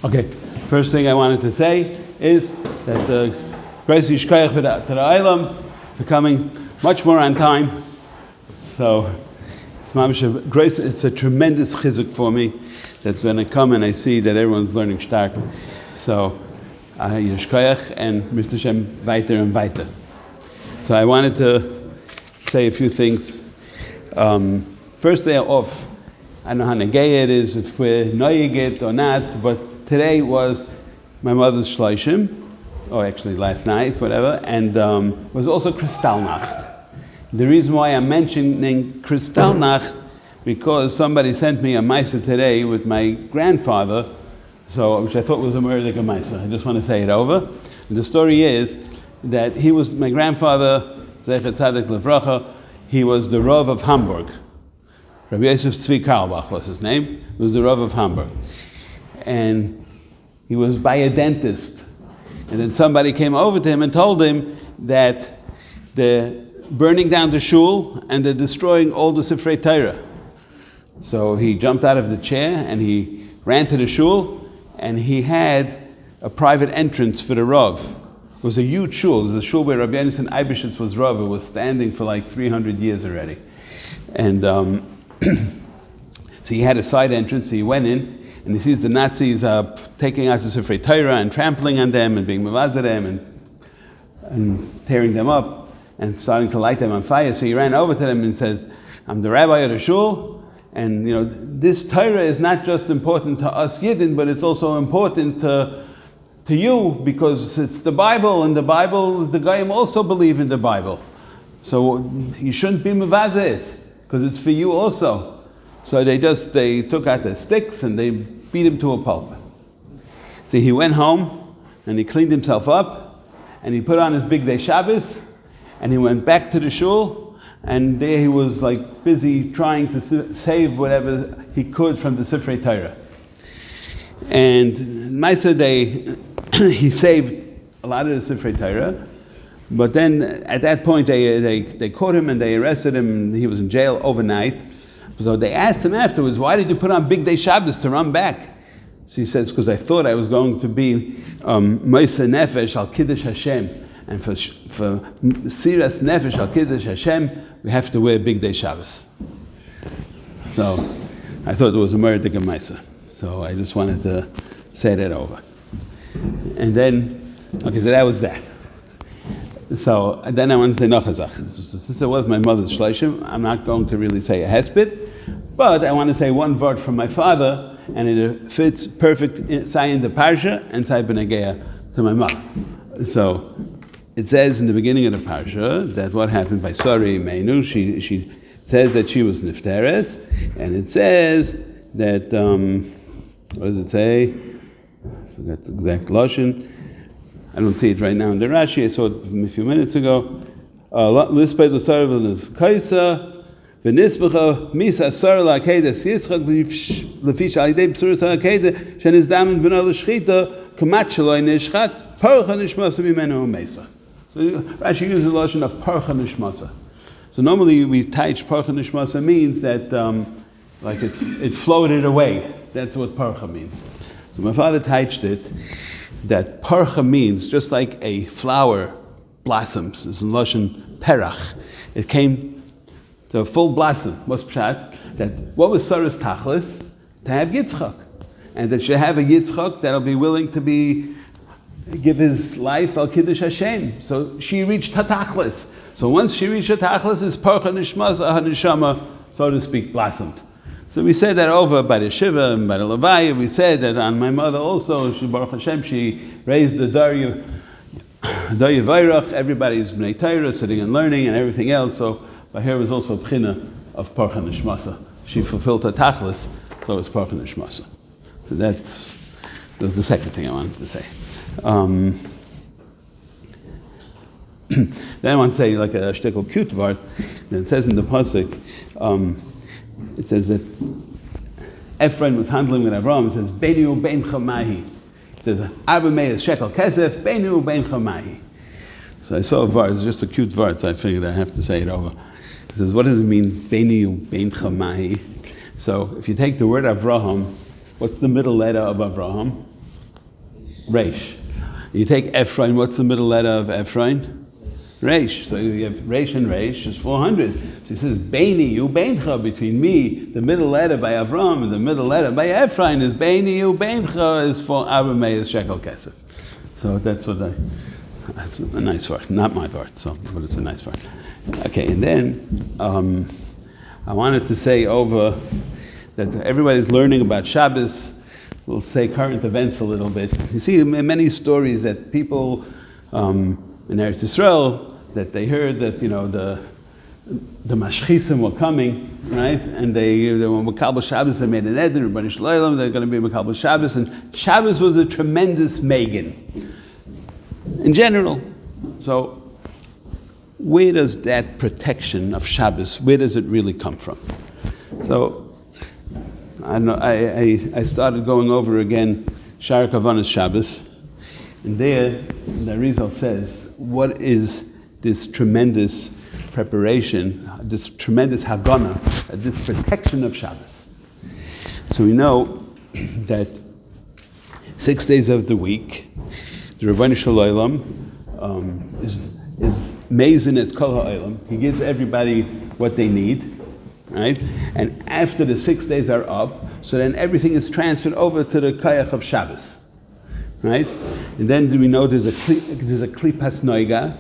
Okay, first thing I wanted to say is that the Grace Yishkayach to the Eilam for coming much more on time. So it's a tremendous chizuk for me that when I come and I see that everyone's learning stark. So Yishkayach and Mr. Shem weiter and weiter. So I wanted to say a few things. First day off. I don't know how negay it is, if we're noyig it or not, but today was my mother's shloshim, or actually last night, whatever, and was also Kristallnacht. The reason why I'm mentioning Kristallnacht, because somebody sent me a maisa today with my grandfather, which I thought was a murder maisa. I just want to say it over. And the story is that he was, my grandfather, Zecher Tzadik Levracha, he was the Rav of Hamburg. Rabbi Yosef Tzvi Karlbach was his name. He was the Rav of Hamburg. And he was by a dentist. And then somebody came over to him and told him that they're burning down the shul and they're destroying all the Sifrei Torah. So he jumped out of the chair and he ran to the shul and he had a private entrance for the Rav. It was a huge shul. It was a shul where Rabbi Yonasan Eibeshitz was Rav. It was standing for like 300 years already. And so he had a side entrance, so he went in, and he sees the Nazis taking out the Sifrei Torah and trampling on them and being mevazeh them and tearing them up and starting to light them on fire. So he ran over to them and said, I'm the rabbi of the shul, and this Torah is not just important to us Yidden, but it's also important to you, because it's the Bible, and the Goyim also believe in the Bible. So you shouldn't be mevazeh it, because it's for you also. So they took out their sticks and they beat him to a pulp. So he went home and he cleaned himself up and he put on his big day Shabbos and he went back to the shul, and there he was like busy trying to save whatever he could from the Sifrei Torah. And Maisa he saved a lot of the Sifrei Torah. But then at that point they caught him and they arrested him, and he was in jail overnight. So they asked him afterwards, why did you put on big day Shabbos to run back? So he says, because I thought I was going to be Moiseh Nefesh al Kiddush Hashem. And for Siras Nefesh al Kiddush Hashem, we have to wear big day Shabbos. So I thought it was a murder Maisa. So I just wanted to say that over. And then, so that was that. So and then I want to say Nachazach. Since it was my mother's shloshim, I'm not going to really say a hesped, but I want to say one word from my father, and it fits perfect in the parsha and Tzai B'Negea to my mother. So it says in the beginning of the parsha that what happened by Sari Meinu, she says that she was nifteres, and it says that what does it say? I forgot the exact lashon. I don't see it right now in the Rashi. I saw it a few minutes ago. Lisped l'sar v'kaisa v'nisbacha misa sar la'akedes yitzchak lefish alidei b'suras ha'akedes shenizdamen b'na l'shchita kamat shaloi nishchat parcha nishmasa mimenu u'mesa. So Rashi uses the lotion of parcha nishmasa. So normally we teach parcha nishmasa means that like it floated away. That's what parcha means. So my father teached it that parcha means just like a flower blossoms. It's in Lashon perach. It came to a full blossom. What's pshat? That what was Sarah's tachlis? To have Yitzchak, and that she have a Yitzchak that'll be willing to give his life al Kiddush Hashem. So she reached tachlis. So once she reached tachlis, is parcha nishmas neshama, so to speak, blossomed. So we said that over by the Shiva and by the Levaya. We said that on my mother also, Baruch Hashem, she raised the Darya Vayrach. Everybody's Bnei Torah, sitting and learning and everything else. So by her was also a pchina of Parcha Nishmasa. She fulfilled her tachlis, so it's Parcha Nishmasa. So that was the second thing I wanted to say. Then I want to say like a shtickle cute word. It says in the pasuk. It says that Ephraim was handling with Avram. It says, Beinu bein chamahi. It says, Arba meis shekel kesef, Beinu bein chamahi. So I saw a verse, it's just a cute verse, so I figured I have to say it over. It says, what does it mean, Beinu bein chamahi? So if you take the word Avraham, what's the middle letter of Avraham? Reish. You take Ephraim, what's the middle letter of Ephraim? Reish. So you have Reish and Reish is 400. So he says, Beini u Beincha, between me, the middle letter by Avram and the middle letter by Ephraim is Beini u Beincha is for Aramei shekel kesef. So that's a nice word. Not my word, but it's a nice word. Okay, and then I wanted to say over that everybody's learning about Shabbos. We'll say current events a little bit. You see many stories that people in Eretz Yisrael, that they heard that, the mashchisim were coming, right? And they were Makabel Shabbos, they made an eder, Rebbeinu Shloim, they're going to be Makabel Shabbos, and Shabbos was a tremendous Megan in general. So where does that protection of Shabbos, where does it really come from? So I started going over again Shara Kavanas Shabbos, and there the Arizal says, what is this tremendous preparation, this tremendous Hagana, this protection of Shabbos? So we know that 6 days of the week, the Rebbeinu Shalom is amazing as Kol HaOlam. He gives everybody what they need. Right? And after the 6 days are up, so then everything is transferred over to the Kayach of Shabbos. Right? And then we know there's a Klipas Noiga.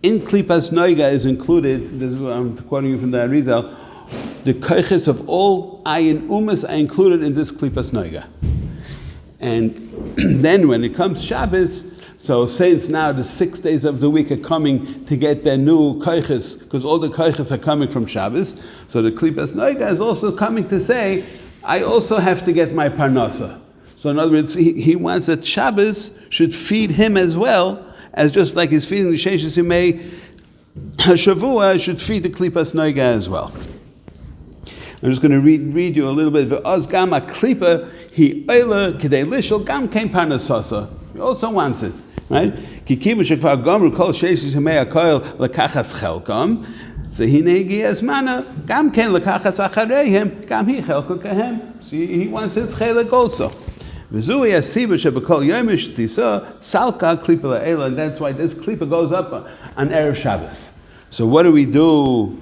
In Klipas Noiga is included, this is what I'm quoting you from the Arizal, the Kayachs of all Ayin Umas are included in this Klipas Noiga. And then when it comes Shabbos, so saints now the 6 days of the week are coming to get their new koiches, because all the koiches are coming from Shabbos. So the Klipas Noiga is also coming to say, I also have to get my parnasa. So in other words, he wants that Shabbos should feed him as well, as just like he's feeding the Sheshes Yimei Shavua, should feed the Klipas Noiga as well. I'm just going to read you a little bit. V'oz gam ha-klipa hi oila k'dei lishol gam kein parnasasa. He also wants it. Right? Ki kivu shekvar gomru kol sheishis yemei hakoil lekachas chelkom, zehine higi mana gam ken lekachas achareihem gam hi chelko kahem. So he wants his chelik also. V'zui hasiba shebekol yomish tisa salka klipa la'ela, and that's why this klipa goes up on Erev Shabbos. So what do we do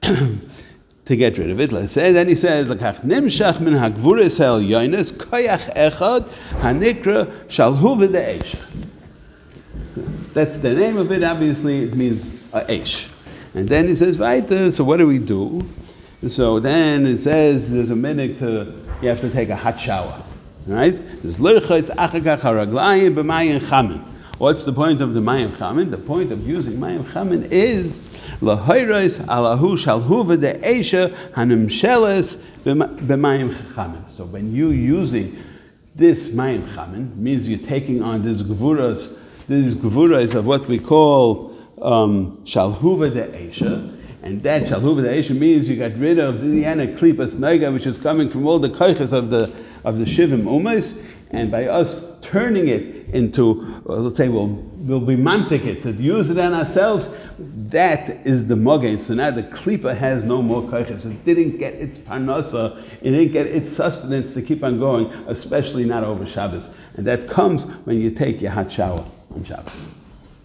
to get rid of it? Let's say, then he says, lekach nimshach min hagvuris el yoines koyach echad hanikra shalhu v'de'esh. That's the name of it. Obviously, it means eish. And then he says, right, so what do we do? So then it says, there's a minute you have to take a hot shower. Right? There's lirchitz achakach haraglayim b'mayim chamin. What's the point of the mayim chamin? The point of using mayim chamin is lahoyros alahu shalhu v'de'esha hanimsheles b'mayim chamin. So when you using this mayim chamin, means you're taking on this gevuras. These gevuras of what we call shalhuva de'esha, and that shalhuva de'esha means you got rid of the klipas noiga, which is coming from all the koiches of the shivim umas, and by us turning it into, let's say we'll be mantik it, to use it on ourselves, that is the mogain. So now the klipa has no more koiches. It didn't get its parnasa, it didn't get its sustenance to keep on going, especially not over Shabbos. And that comes when you take your hot shower on Shabbos.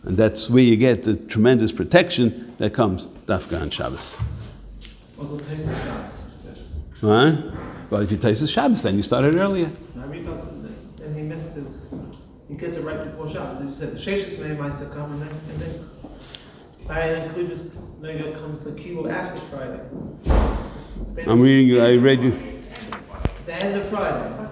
And that's where you get the tremendous protection that comes dafka on Shabbos. Also taste of Shabbos. Huh? Well, if you taste the Shabbos, then you started earlier. And he missed his, he gets it right before Shabbos. As you said, the Sheshes may might come, and then I Klipas Noiga comes the kilo after Friday. I'm reading you, I read you. The end of Friday.